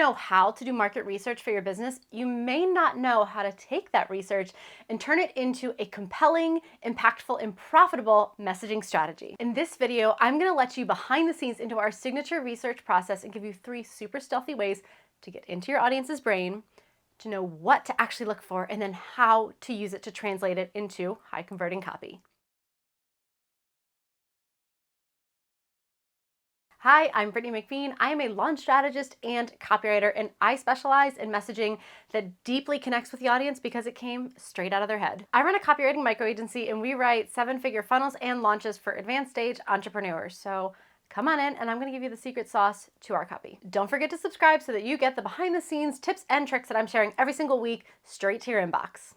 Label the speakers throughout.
Speaker 1: know how to do market research for your business, you may not know how to take that research and turn it into a compelling, impactful, and profitable messaging strategy. In this video, I'm going to let you behind the scenes into our signature research process and give you 3 super stealthy ways to get into your audience's brain, to know what to actually look for, and then how to use it to translate it into high converting copy. Hi, I'm Brittany McBean. I am a launch strategist and copywriter, and I specialize in messaging that deeply connects with the audience because it came straight out of their head. I run a copywriting micro agency, and we write 7-figure funnels and launches for advanced stage entrepreneurs. So come on in, and I'm going to give you the secret sauce to our copy. Don't forget to subscribe so that you get the behind the scenes tips and tricks that I'm sharing every single week straight to your inbox.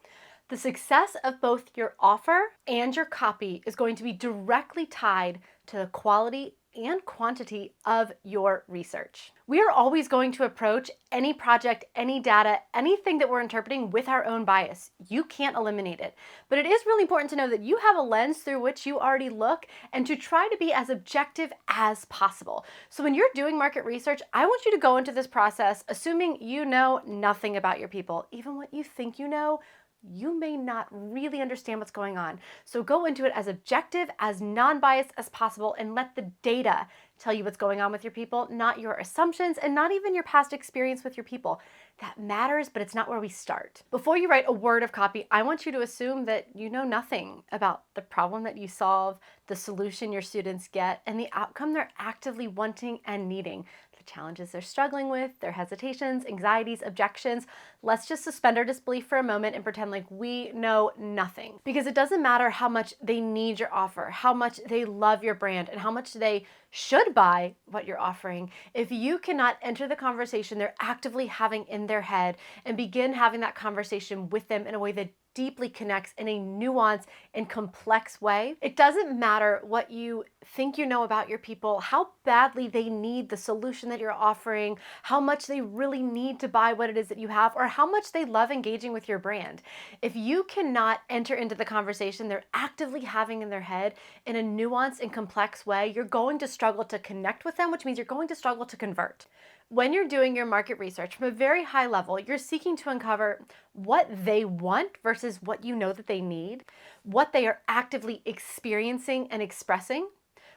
Speaker 1: The success of both your offer and your copy is going to be directly tied to the quality and quantity of your research. We are always going to approach any project, any data, anything that we're interpreting with our own bias. You can't eliminate it, but it is really important to know that you have a lens through which you already look and to try to be as objective as possible. So when you're doing market research, I want you to go into this process assuming you know nothing about your people. Even what you think you may not really understand what's going on. So go into it as objective, as non-biased as possible, and let the data tell you what's going on with your people, not your assumptions and not even your past experience with your people. That matters, but it's not where we start. Before you write a word of copy, I want you to assume that you know nothing about the problem that you solve, the solution your students get, and the outcome they're actively wanting and needing. Challenges they're struggling with, their hesitations, anxieties, objections. Let's just suspend our disbelief for a moment and pretend like we know nothing. Because it doesn't matter how much they need your offer, how much they love your brand, and how much they should buy what you're offering. If you cannot enter the conversation they're actively having in their head and begin having that conversation with them in a way that deeply connects in a nuanced and complex way, it doesn't matter what you think you know about your people, how badly they need the solution that you're offering, how much they really need to buy what it is that you have, or how much they love engaging with your brand. If you cannot enter into the conversation they're actively having in their head in a nuanced and complex way, you're going to struggle to connect with them, which means you're going to struggle to convert. When you're doing your market research from a very high level, you're seeking to uncover what they want versus what you know that they need, what they are actively experiencing and expressing,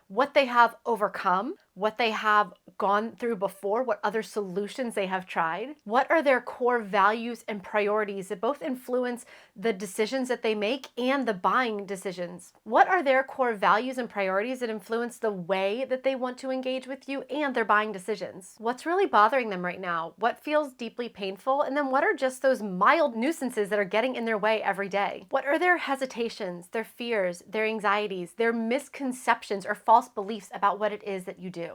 Speaker 1: what they have overcome, what they have gone through before, what other solutions they have tried, what are their core values and priorities that both influence the decisions that they make and the buying decisions. What are their core values and priorities that influence the way that they want to engage with you and their buying decisions? What's really bothering them right now? What feels deeply painful? And then what are just those mild nuisances that are getting in their way every day? What are their hesitations, their fears, their anxieties, their misconceptions or false beliefs about what it is that you do?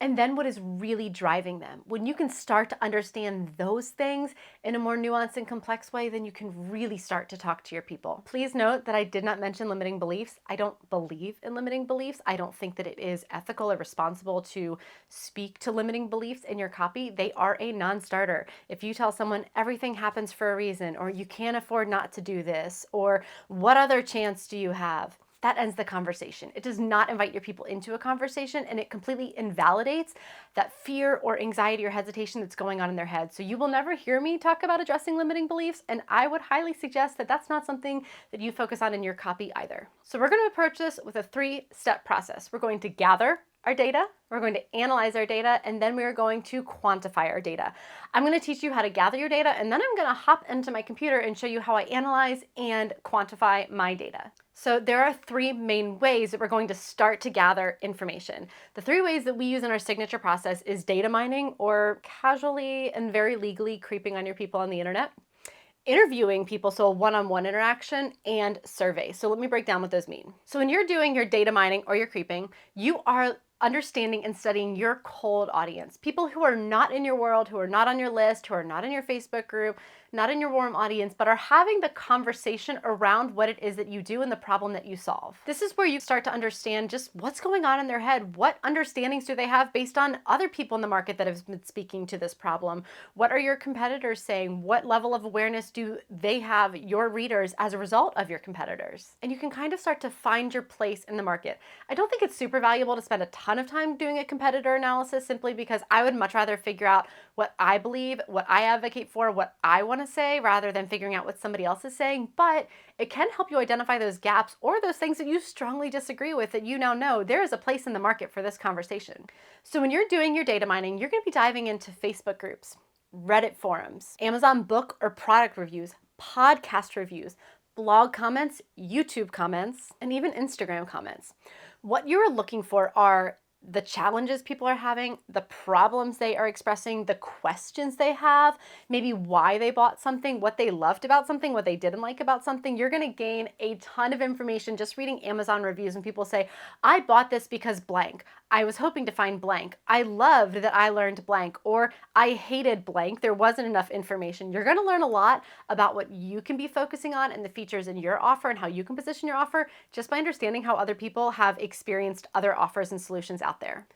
Speaker 1: And then what is really driving them? When you can start to understand those things in a more nuanced and complex way, then you can really start to talk to your people. Please note that I did not mention limiting beliefs. I don't believe in limiting beliefs. I don't think that it is ethical or responsible to speak to limiting beliefs in your copy. They are a non-starter. If you tell someone everything happens for a reason, or you can't afford not to do this, or what other chance do you have? That ends the conversation. It does not invite your people into a conversation, and it completely invalidates that fear or anxiety or hesitation that's going on in their head. So you will never hear me talk about addressing limiting beliefs, and I would highly suggest that that's not something that you focus on in your copy either. So we're going to approach this with a 3-step process. We're going to gather our data, we're going to analyze our data, and then we are going to quantify our data. I'm going to teach you how to gather your data, and then I'm going to hop into my computer and show you how I analyze and quantify my data. So there are 3 main ways that we're going to start to gather information. The 3 ways that we use in our signature process is data mining, or casually and very legally creeping on your people on the internet, interviewing people, so a one-on-one interaction, and survey. So let me break down what those mean. So when you're doing your data mining or your creeping, you are understanding and studying your cold audience, people who are not in your world, who are not on your list, who are not in your Facebook group, not in your warm audience, but are having the conversation around what it is that you do and the problem that you solve. This is where you start to understand just what's going on in their head. What understandings do they have based on other people in the market that have been speaking to this problem? What are your competitors saying? What level of awareness do they have, your readers, as a result of your competitors? And you can kind of start to find your place in the market. I don't think it's super valuable to spend a ton of time doing a competitor analysis simply because I would much rather figure out what I believe, what I advocate for, what I want to say, rather than figuring out what somebody else is saying. But it can help you identify those gaps or those things that you strongly disagree with that you now know there is a place in the market for this conversation. So when you're doing your data mining, you're going to be diving into Facebook groups, Reddit forums, Amazon book or product reviews, podcast reviews, blog comments, YouTube comments, and even Instagram comments. What you're looking for are the challenges people are having, the problems they are expressing, the questions they have, maybe why they bought something, what they loved about something, what they didn't like about something. You're going to gain a ton of information just reading Amazon reviews when people say, I bought this because blank. I was hoping to find blank. I loved that I learned blank, or I hated blank. There wasn't enough information. You're going to learn a lot about what you can be focusing on and the features in your offer and how you can position your offer just by understanding how other people have experienced other offers and solutions out there.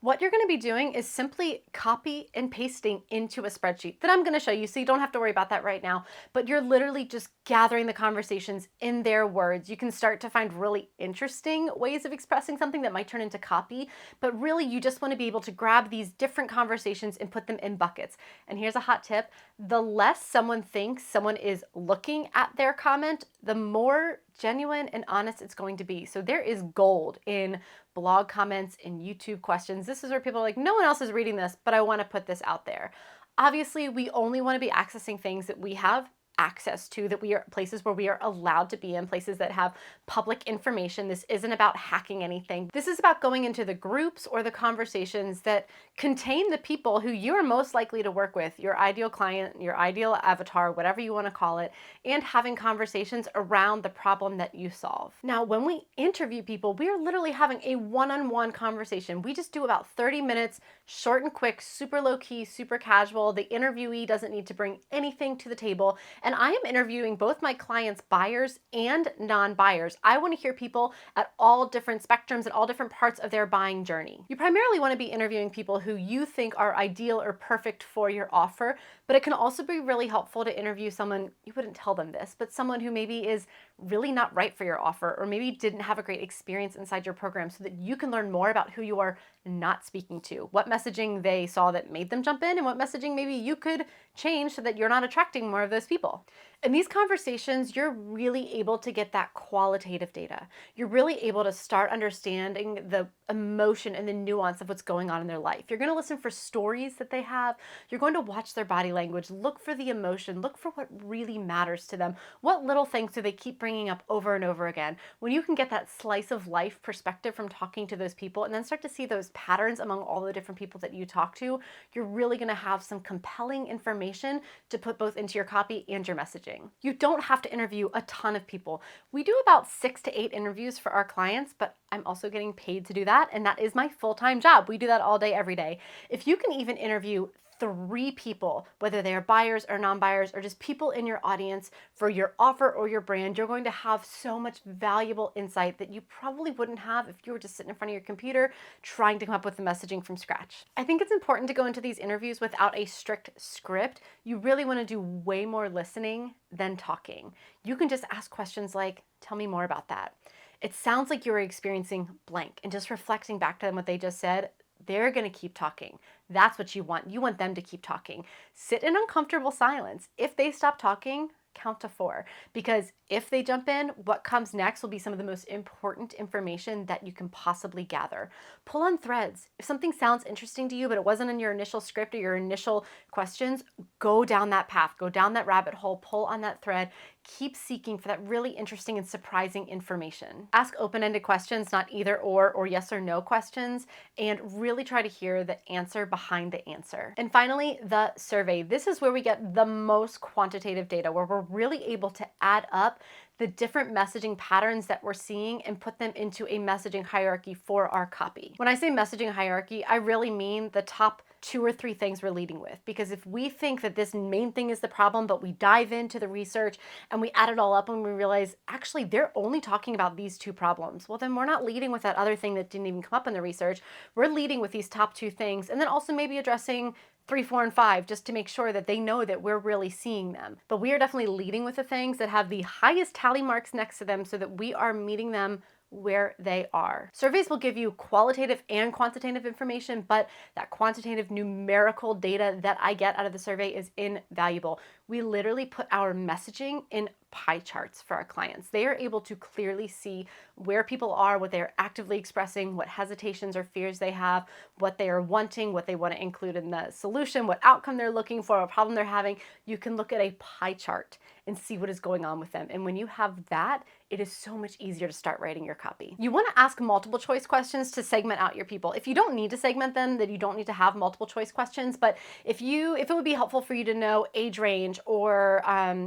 Speaker 1: What you're going to be doing is simply copy and pasting into a spreadsheet that I'm going to show you, so you don't have to worry about that right now, but you're literally just gathering the conversations in their words. You can start to find really interesting ways of expressing something that might turn into copy, but really you just want to be able to grab these different conversations and put them in buckets. And here's a hot tip: the less someone thinks someone is looking at their comment, the more genuine and honest it's going to be. So there is gold in blog comments and YouTube questions. This is where people are like, no one else is reading this, but I want to put this out there. Obviously, we only want to be accessing things that we have access to, that we are places where we are allowed to be in, places that have public information. This isn't about hacking anything. This is about going into the groups or the conversations that contain the people who you are most likely to work with, your ideal client, your ideal avatar, whatever you want to call it, and having conversations around the problem that you solve. Now, when we interview people, we are literally having a one-on-one conversation. We just do about 30 minutes, short and quick, super low key, super casual. The interviewee doesn't need to bring anything to the table. And I am interviewing both my clients' buyers and non-buyers. I want to hear people at all different spectrums and all different parts of their buying journey. You primarily want to be interviewing people who you think are ideal or perfect for your offer, but it can also be really helpful to interview someone, you wouldn't tell them this, but someone who maybe is really not right for your offer, or maybe didn't have a great experience inside your program, so that you can learn more about who you are not speaking to, what messaging they saw that made them jump in, and what messaging maybe you could change so that you're not attracting more of those people. In these conversations, you're really able to get that qualitative data. You're really able to start understanding the emotion and the nuance of what's going on in their life. You're going to listen for stories that they have. You're going to watch their body language, look for the emotion, look for what really matters to them. What little things do they keep bringing up over and over again? When you can get that slice of life perspective from talking to those people and then start to see those patterns among all the different people that you talk to, you're really going to have some compelling information to put both into your copy and your messaging. You don't have to interview a ton of people. We do about 6 to 8 interviews for our clients, but I'm also getting paid to do that, and that is my full-time job. We do that all day, every day. If you can even interview 3 people, whether they are buyers or non-buyers or just people in your audience for your offer or your brand, you're going to have so much valuable insight that you probably wouldn't have if you were just sitting in front of your computer trying to come up with the messaging from scratch. I think it's important to go into these interviews without a strict script. You really want to do way more listening than talking. You can just ask questions like, tell me more about that. It sounds like you're experiencing blank, and just reflecting back to them what they just said, they're going to keep talking. That's what you want. You want them to keep talking. Sit in uncomfortable silence. If they stop talking, count to 4, because if they jump in, what comes next will be some of the most important information that you can possibly gather. Pull on threads. If something sounds interesting to you, but it wasn't in your initial script or your initial questions, go down that path, go down that rabbit hole, pull on that thread, keep seeking for that really interesting and surprising information. Ask open-ended questions, not either or yes or no questions, and really try to hear the answer behind the answer. And finally, the survey. This is where we get the most quantitative data, where we're really able to add up the different messaging patterns that we're seeing and put them into a messaging hierarchy for our copy. When I say messaging hierarchy, I really mean the top 2 or 3 things we're leading with. Because if we think that this main thing is the problem, but we dive into the research and we add it all up and we realize, actually, they're only talking about these 2 problems, well, then we're not leading with that other thing that didn't even come up in the research. We're leading with these top 2 things, and then also maybe addressing 3, 4, and 5, just to make sure that they know that we're really seeing them. But we are definitely leading with the things that have the highest tally marks next to them so that we are meeting them where they are. Surveys will give you qualitative and quantitative information, but that quantitative numerical data that I get out of the survey is invaluable. We literally put our messaging in pie charts for our clients. They are able to clearly see where people are, what they're actively expressing, what hesitations or fears they have, what they are wanting, what they want to include in the solution, what outcome they're looking for, what problem they're having. You can look at a pie chart and see what is going on with them. And when you have that, it is so much easier to start writing your copy. You want to ask multiple choice questions to segment out your people. If you don't need to segment them, then you don't need to have multiple choice questions. But if it would be helpful for you to know age range or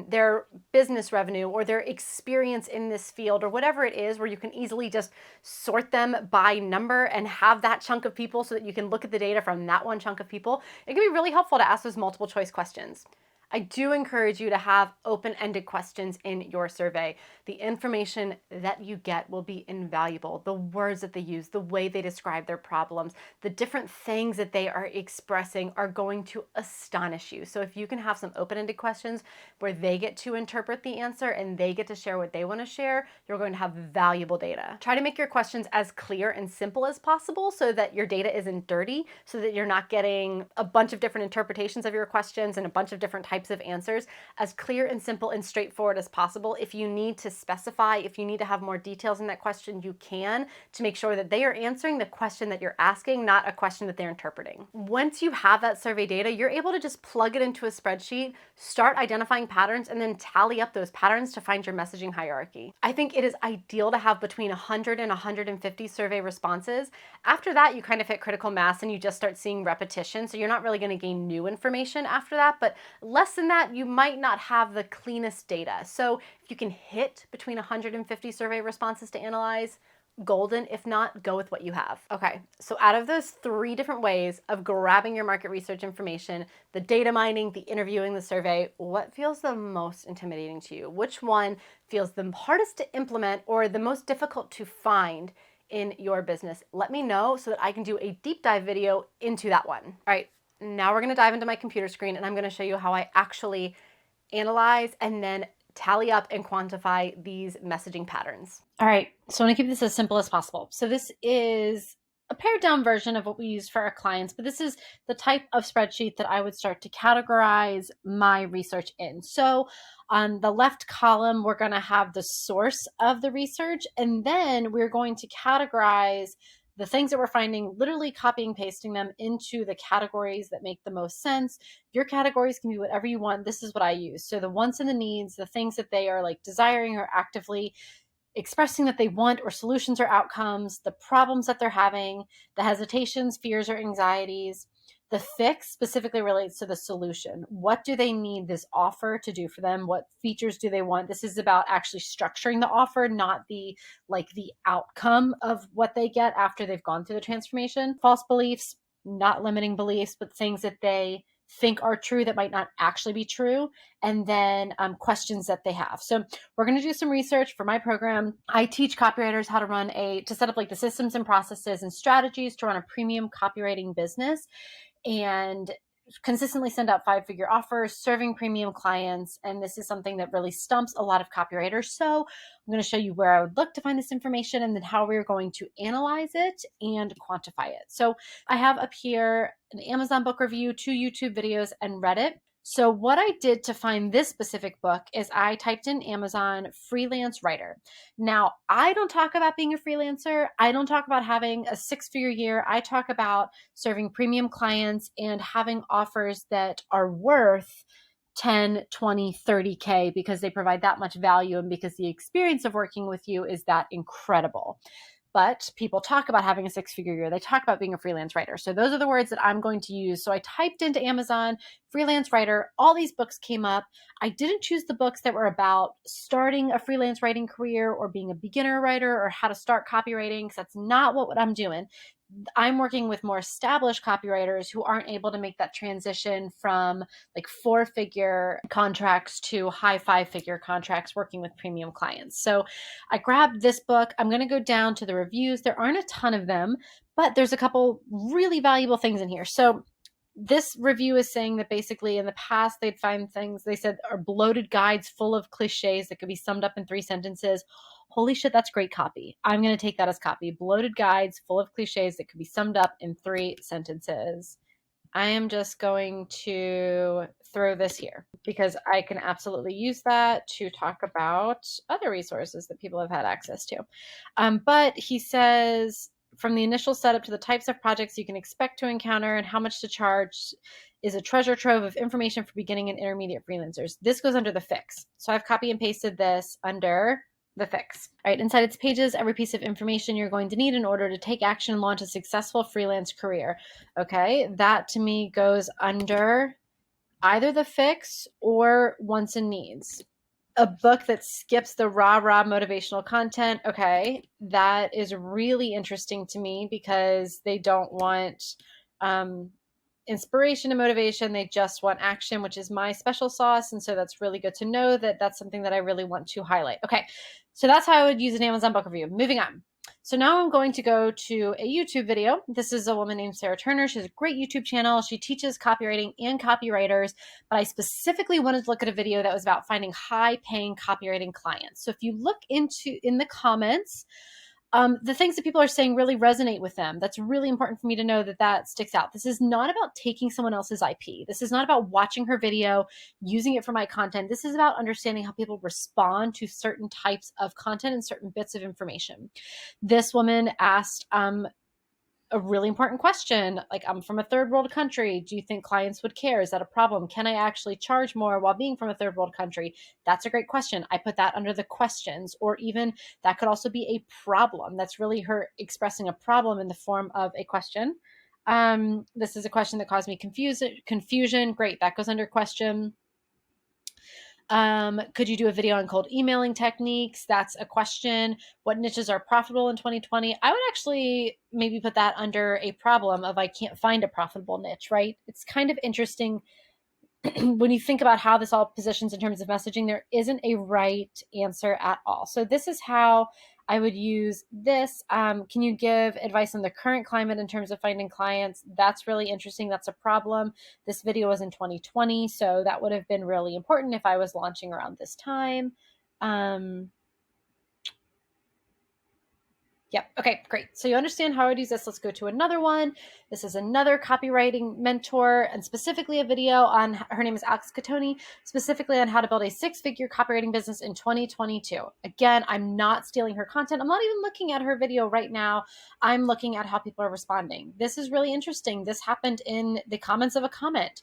Speaker 1: their business revenue or their experience in this field or whatever it is, where you can easily just sort them by number and have that chunk of people so that you can look at the data from that one chunk of people, it can be really helpful to ask those multiple choice questions. I do encourage you to have open-ended questions in your survey. The information that you get will be invaluable. The words that they use, the way they describe their problems, the different things that they are expressing are going to astonish you. So if you can have some open-ended questions where they get to interpret the answer and they get to share what they want to share, you're going to have valuable data. Try to make your questions as clear and simple as possible so that your data isn't dirty, so that you're not getting a bunch of different interpretations of your questions and a bunch of different types of answers. As clear and simple and straightforward as possible. If you need to specify, if you need to have more details in that question, you can, to make sure that they are answering the question that you're asking, not a question that they're interpreting. Once you have that survey data, you're able to just plug it into a spreadsheet, start identifying patterns, and then tally up those patterns to find your messaging hierarchy. I think it is ideal to have between 100 and 150 survey responses. After that, you kind of hit critical mass and you just start seeing repetition. So you're not really going to gain new information after that, but less than that, you might not have the cleanest data. So if you can hit between 150 survey responses to analyze, golden. If not, go with what you have. Okay, so out of those 3 different ways of grabbing your market research information, the data mining, the interviewing, the survey, what feels the most intimidating to you? Which one feels the hardest to implement or the most difficult to find in your business? Let me know so that I can do a deep dive video into that one. All right, now we're gonna dive into my computer screen and I'm gonna show you how I actually analyze and then tally up and quantify these messaging patterns. All right, so I want to keep this as simple as possible. So this is a pared down version of what we use for our clients, but this is the type of spreadsheet that I would start to categorize my research in. So on the left column, we're going to have the source of the research, and then we're going to categorize the things that we're finding, literally copying, pasting them into the categories that make the most sense. Your categories can be whatever you want. This is what I use. So the wants and the needs, the things that they are like desiring or actively expressing that they want, or solutions or outcomes, the problems that they're having, the hesitations, fears, or anxieties. The fix specifically relates to the solution. What do they need this offer to do for them? What features do they want? This is about actually structuring the offer, not the outcome of what they get after they've gone through the transformation. False beliefs, not limiting beliefs, but things that they think are true that might not actually be true, and then questions that they have. So we're going to do some research for my program. I teach copywriters how to set up like the systems and processes and strategies to run a premium copywriting business and consistently send out 5-figure offers, serving premium clients. And this is something that really stumps a lot of copywriters. So I'm going to show you where I would look to find this information and then how we're going to analyze it and quantify it. So I have up here an Amazon book review, 2 YouTube videos, and Reddit. So what I did to find this specific book is I typed in Amazon freelance writer. Now, I don't talk about being a freelancer. I don't talk about having a 6-figure year. I talk about serving premium clients and having offers that are worth 10, 20, 30K because they provide that much value and because the experience of working with you is that incredible. But people talk about having a 6-figure year. They talk about being a freelance writer. So those are the words that I'm going to use. So I typed into Amazon freelance writer. All these books came up. I didn't choose the books that were about starting a freelance writing career or being a beginner writer or how to start copywriting, because that's not what I'm doing. I'm working with more established copywriters who aren't able to make that transition from like 4-figure contracts to high 5-figure contracts working with premium clients. So I grabbed this book. I'm going to go down to the reviews. There aren't a ton of them, but there's a couple really valuable things in here. So this review is saying that basically in the past they'd find things they said are bloated guides full of cliches that could be summed up in 3 sentences. holy shit, that's great copy. I'm going to take that as copy. Bloated guides full of cliches that could be summed up in 3 sentences. I am just going to throw this here because I can absolutely use that to talk about other resources that people have had access to. But he says, from the initial setup to the types of projects you can expect to encounter and how much to charge is a treasure trove of information for beginning and intermediate freelancers. This goes under the fix. So I've copy and pasted this under the fix. All right, inside its pages, every piece of information you're going to need in order to take action and launch a successful freelance career. Okay, that to me goes under either the fix or wants and needs. A book that skips the raw motivational content. Okay, that is really interesting to me because they don't want inspiration and motivation. They just want action, which is my special sauce. And so that's really good to know that that's something that I really want to highlight. Okay, so that's how I would use an Amazon book review. Moving on. So now I'm going to go to a YouTube video. This is a woman named Sarah Turner. She has a great YouTube channel. She teaches copywriting and copywriters, but I specifically wanted to look at a video that was about finding high-paying copywriting clients. So if you look in the comments, the things that people are saying really resonate with them. That's really important for me to know that sticks out. This is not about taking someone else's IP. This is not about watching her video, using it for my content. This is about understanding how people respond to certain types of content and certain bits of information. This woman asked a really important question. Like, I'm from a third world country. Do you think clients would care? Is that a problem? Can I actually charge more while being from a third world country? That's a great question. I put that under the questions, or even that could also be a problem. That's really her expressing a problem in the form of a question. This is a question that caused me confusion. Great. That goes under question. Could you do a video on cold emailing techniques? That's a question. What niches are profitable in 2020? I would actually maybe put that under a problem of I can't find a profitable niche, right? It's kind of interesting when you think about how this all positions in terms of messaging. There isn't a right answer at all. So this is how I would use this. Can you give advice on the current climate in terms of finding clients? That's really interesting. That's a problem. This video was in 2020, so that would have been really important if I was launching around this time. Yep. Okay, great. So you understand how I would use this. Let's go to another one. This is another copywriting mentor, and specifically a video on, her name is Alex Catoni, specifically on how to build a 6-figure copywriting business in 2022. Again, I'm not stealing her content. I'm not even looking at her video right now. I'm looking at how people are responding. This is really interesting. This happened in the comments of a comment.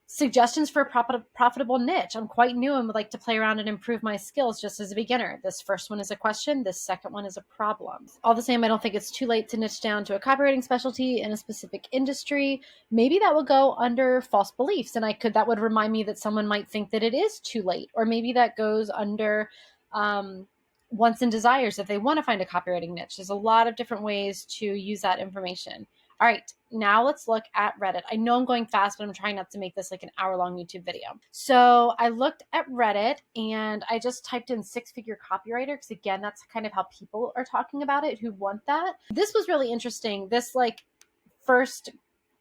Speaker 1: Suggestions for a profitable niche. I'm quite new and would like to play around and improve my skills just as a beginner. This first one is a question. This second one is a problem. All the same, I don't think it's too late to niche down to a copywriting specialty in a specific industry. Maybe that will go under false beliefs, and that would remind me that someone might think that it is too late. Or maybe that goes under wants and desires if they want to find a copywriting niche. There's a lot of different ways to use that information. All right, now let's look at Reddit. I know I'm going fast, but I'm trying not to make this like an hour-long YouTube video. So I looked at Reddit and I just typed in 6-figure copywriter because, again, that's kind of how people are talking about it who want that. This was really interesting. This first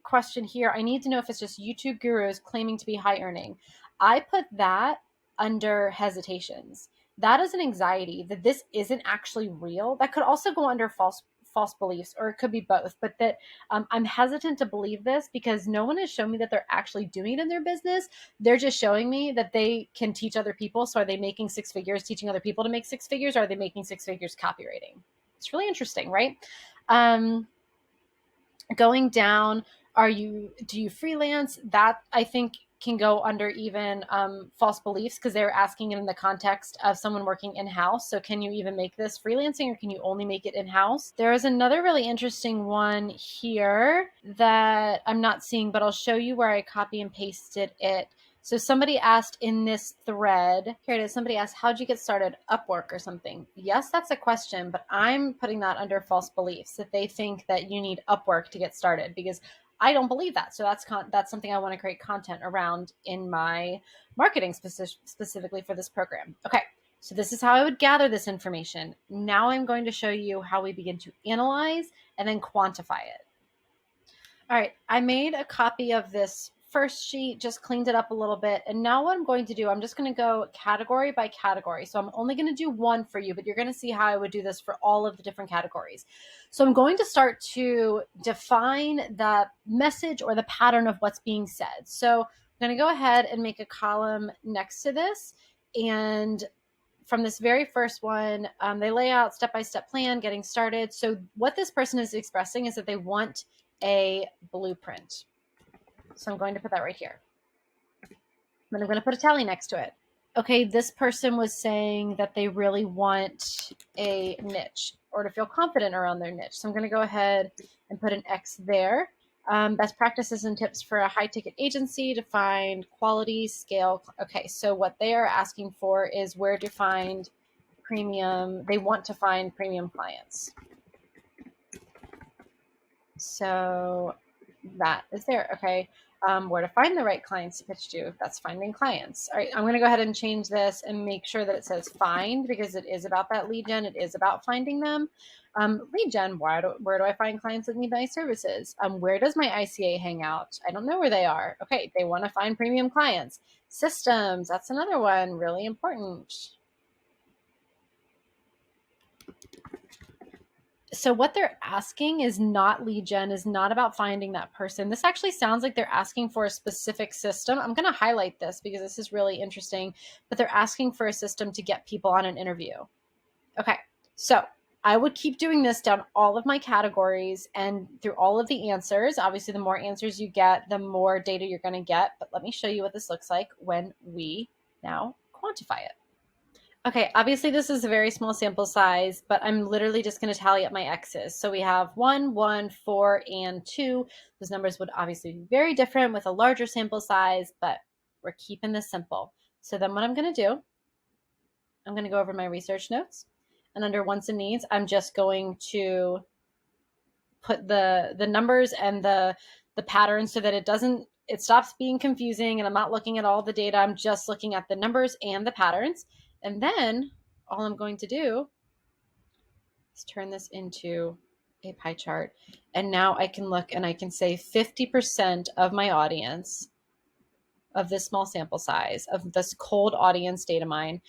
Speaker 1: question here, I need to know if it's just YouTube gurus claiming to be high earning. I put that under hesitations. That is an anxiety that this isn't actually real. That could also go under false beliefs, or it could be both, but that I'm hesitant to believe this because no one has shown me that they're actually doing it in their business. They're just showing me that they can teach other people. So are they making 6 figures teaching other people to make 6 figures? Or are they making 6 figures copywriting? It's really interesting, right? Going down, do you freelance? That I think can go under even false beliefs because they're asking it in the context of someone working in-house. So can you even make this freelancing, or can you only make it in-house? There is another really interesting one here that I'm not seeing, but I'll show you where I copy and pasted it. So somebody asked in this thread, here it is, somebody asked, how'd you get started? Upwork or something? Yes, that's a question, but I'm putting that under false beliefs, that they think that you need Upwork to get started, because I don't believe that. So that's something I want to create content around in my marketing specifically for this program. Okay, so this is how I would gather this information. Now I'm going to show you how we begin to analyze and then quantify it. All right, I made a copy of this first sheet, just cleaned it up a little bit. And now what I'm going to do, I'm just going to go category by category. So I'm only going to do one for you, but you're going to see how I would do this for all of the different categories. So I'm going to start to define the message or the pattern of what's being said. So I'm going to go ahead and make a column next to this. And from this very first one, they lay out step-by-step plan, getting started. So what this person is expressing is that they want a blueprint. So I'm going to put that right here. Then I'm going to put a tally next to it. Okay, this person was saying that they really want a niche or to feel confident around their niche. So I'm going to go ahead and put an X there. Best practices and tips for a high-ticket agency to find quality, scale. Okay, so what they are asking for is where to find premium. They want to find premium clients. So that is there. Okay. Where to find the right clients to pitch to. That's finding clients. All right. I'm going to go ahead and change this and make sure that it says find, because it is about that lead gen. It is about finding them. Lead gen, where do I find clients that need my services? Where does my ICA hang out? I don't know where they are. Okay. They want to find premium clients. Systems. That's another one. Really important. So what they're asking is not lead gen, is not about finding that person. This actually sounds like they're asking for a specific system. I'm going to highlight this because this is really interesting, but they're asking for a system to get people on an interview. Okay, so I would keep doing this down all of my categories and through all of the answers. Obviously, the more answers you get, the more data you're going to get. But let me show you what this looks like when we now quantify it. Okay, obviously this is a very small sample size, but I'm literally just going to tally up my X's. So we have 1, 1, 4, and 2. Those numbers would obviously be very different with a larger sample size, but we're keeping this simple. So then what I'm going to do, I'm going to go over my research notes, and under wants and needs, I'm just going to put the numbers and the patterns so that it stops being confusing, and I'm not looking at all the data. I'm just looking at the numbers and the patterns. And then all I'm going to do is turn this into a pie chart. And now I can look and I can say 50% of my audience of this small sample size, of this cold audience data mine,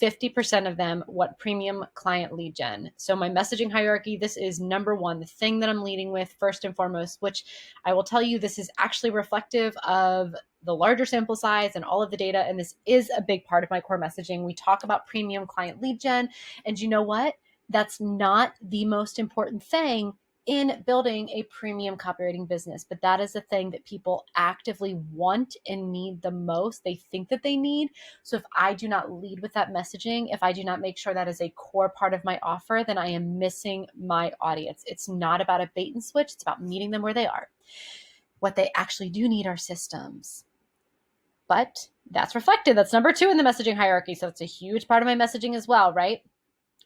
Speaker 1: 50% of them want premium client lead gen. So my messaging hierarchy, this is number one, the thing that I'm leading with first and foremost, which I will tell you, this is actually reflective of the larger sample size and all of the data. And this is a big part of my core messaging. We talk about premium client lead gen. And you know what? That's not the most important thing in building a premium copywriting business, but that is the thing that people actively want and need the most. They think that they need. So if I do not lead with that messaging, if I do not make sure that is a core part of my offer, then I am missing my audience. It's not about a bait and switch. It's about meeting them where they are. What they actually do need are systems. But that's reflected. That's number 2 in the messaging hierarchy. So it's a huge part of my messaging as well, right?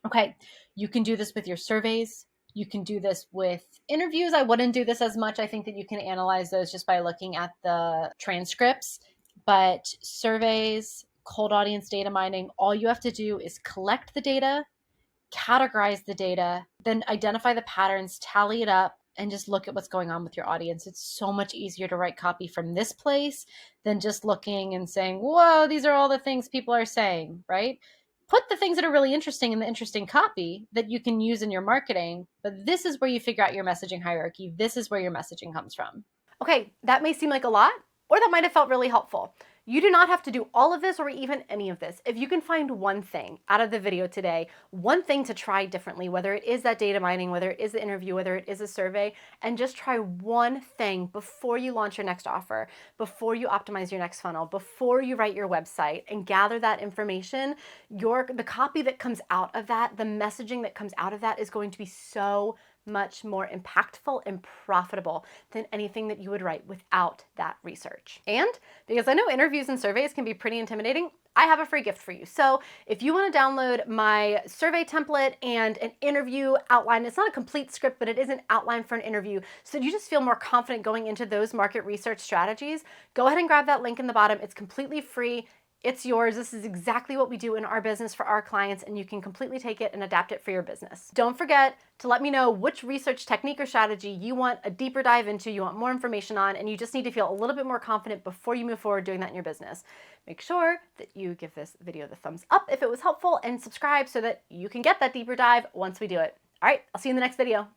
Speaker 1: Okay, you can do this with your surveys. You can do this with interviews. I wouldn't do this as much. I think that you can analyze those just by looking at the transcripts. But surveys, cold audience data mining, all you have to do is collect the data, categorize the data, then identify the patterns, tally it up, and just look at what's going on with your audience. It's so much easier to write copy from this place than just looking and saying, whoa, these are all the things people are saying, right? Put the things that are really interesting in the interesting copy that you can use in your marketing, but this is where you figure out your messaging hierarchy. This is where your messaging comes from. Okay, that may seem like a lot, or that might have felt really helpful. You do not have to do all of this or even any of this. If you can find one thing out of the video today, one thing to try differently, whether it is that data mining, whether it is the interview, whether it is a survey, and just try one thing before you launch your next offer, before you optimize your next funnel, before you write your website and gather that information, the copy that comes out of that, the messaging that comes out of that is going to be so much more impactful and profitable than anything that you would write without that research. And because I know interviews and surveys can be pretty intimidating, I have a free gift for you. So if you want to download my survey template and an interview outline, it's not a complete script, but it is an outline for an interview, so you just feel more confident going into those market research strategies, go ahead and grab that link in the bottom. It's completely free. It's yours. This is exactly what we do in our business for our clients, and you can completely take it and adapt it for your business. Don't forget to let me know which research technique or strategy you want a deeper dive into, you want more information on, and you just need to feel a little bit more confident before you move forward doing that in your business. Make sure that you give this video the thumbs up if it was helpful, and subscribe so that you can get that deeper dive once we do it. All right, I'll see you in the next video.